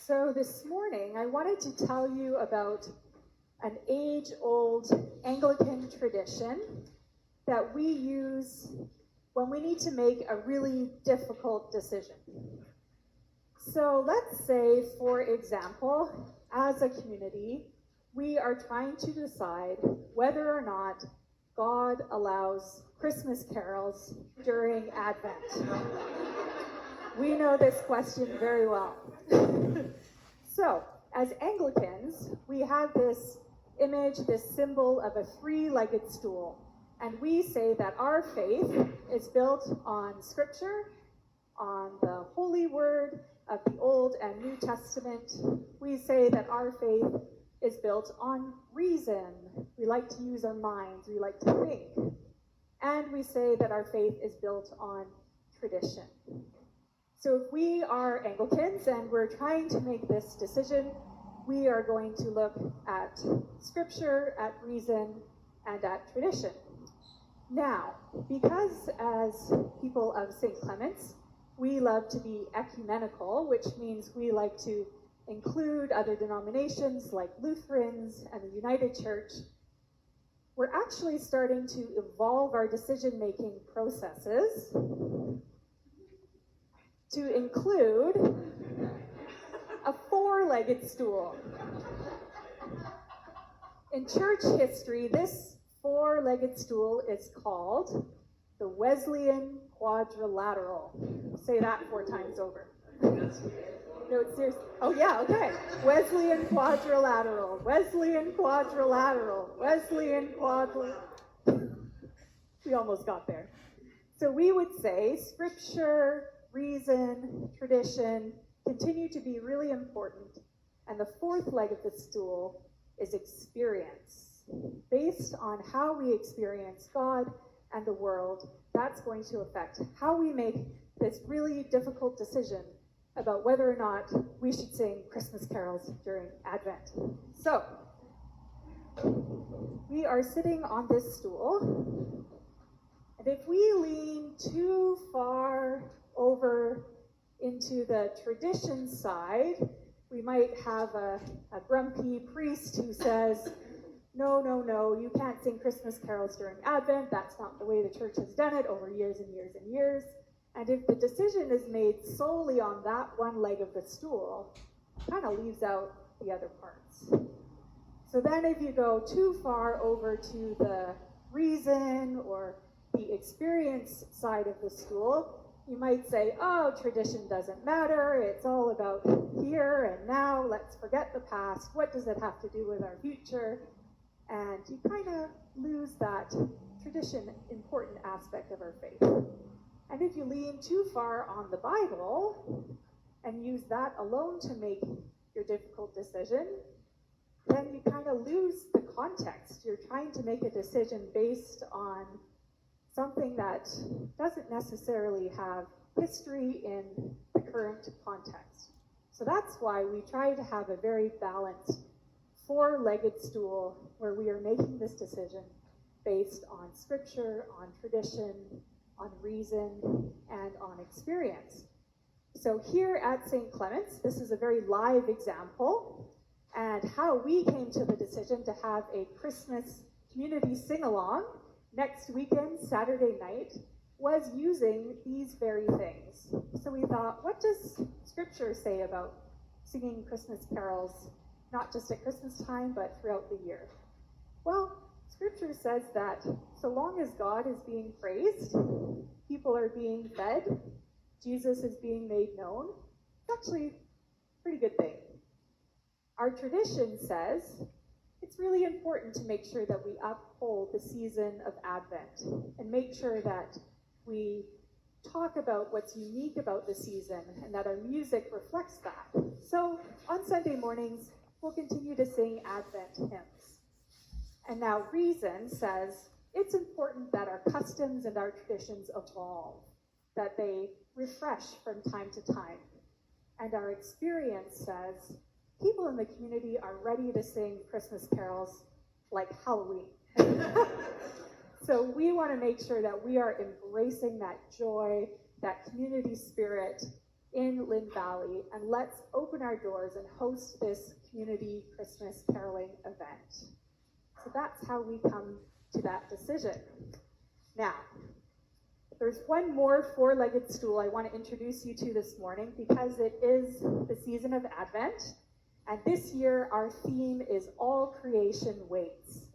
So this morning, I wanted to tell you about an age-old Anglican tradition that we use when we need to make a really difficult decision. So let's say, for example, as a community, we are trying to decide whether or not God allows Christmas carols during Advent. We know this question very well. So, as Anglicans, we have this image, this symbol of a three-legged stool. And we say that our faith is built on Scripture, on the Holy Word of the Old and New Testament. We say that our faith is built on reason. We like to use our minds. We like to think. And we say that our faith is built on tradition. So if we are Anglicans and we're trying to make this decision, we are going to look at Scripture, at reason, and at tradition. Now, because as people of St. Clement's, we love to be ecumenical, which means we like to include other denominations like Lutherans and the United Church, we're actually starting to evolve our decision-making processes to include a four-legged stool. In church history, this four-legged stool is called the Wesleyan Quadrilateral. Say that 4 times over. No, it's serious. Oh yeah, okay. Wesleyan Quadrilateral, Wesleyan Quadrilateral, Wesleyan Quadrilateral. We almost got there. So we would say Scripture, reason, tradition continue to be really important. And the fourth leg of the stool is experience. Based on how we experience God and the world, that's going to affect how we make this really difficult decision about whether or not we should sing Christmas carols during Advent. So, we are sitting on this stool, and if we lean too far over into the tradition side, we might have a grumpy priest who says, no, you can't sing Christmas carols during Advent. That's not the way the church has done it over years and years and years. And if the decision is made solely on that one leg of the stool, it kind of leaves out the other parts. So then if you go too far over to the reason or the experience side of the stool, you might say, oh, tradition doesn't matter. It's all about here and now. Let's forget the past. What does it have to do with our future? And you kind of lose that tradition important aspect of our faith. And if you lean too far on the Bible and use that alone to make your difficult decision, then you kind of lose the context. You're trying to make a decision based on something that doesn't necessarily have history in the current context. So that's why we try to have a very balanced four-legged stool where we are making this decision based on Scripture, on tradition, on reason, and on experience. So here at St. Clement's, this is a very live example, and how we came to the decision to have a Christmas community sing-along next weekend, Saturday night, was using these very things. So we thought, what does Scripture say about singing Christmas carols, not just at Christmas time, but throughout the year? Well, Scripture says that so long as God is being praised, people are being fed, Jesus is being made known, it's actually a pretty good thing. Our tradition says it's really important to make sure that we uphold the season of Advent and make sure that we talk about what's unique about the season and that our music reflects that. So on Sunday mornings, we'll continue to sing Advent hymns. And now reason says it's important that our customs and our traditions evolve, that they refresh from time to time. And our experience says people in the community are ready to sing Christmas carols like Halloween. So we want to make sure that we are embracing that joy, that community spirit in Lynn Valley, and let's open our doors and host this community Christmas caroling event. So that's how we come to that decision. Now, there's one more four-legged stool I want to introduce you to this morning because it is the season of Advent, and this year our theme is All Creation Waits.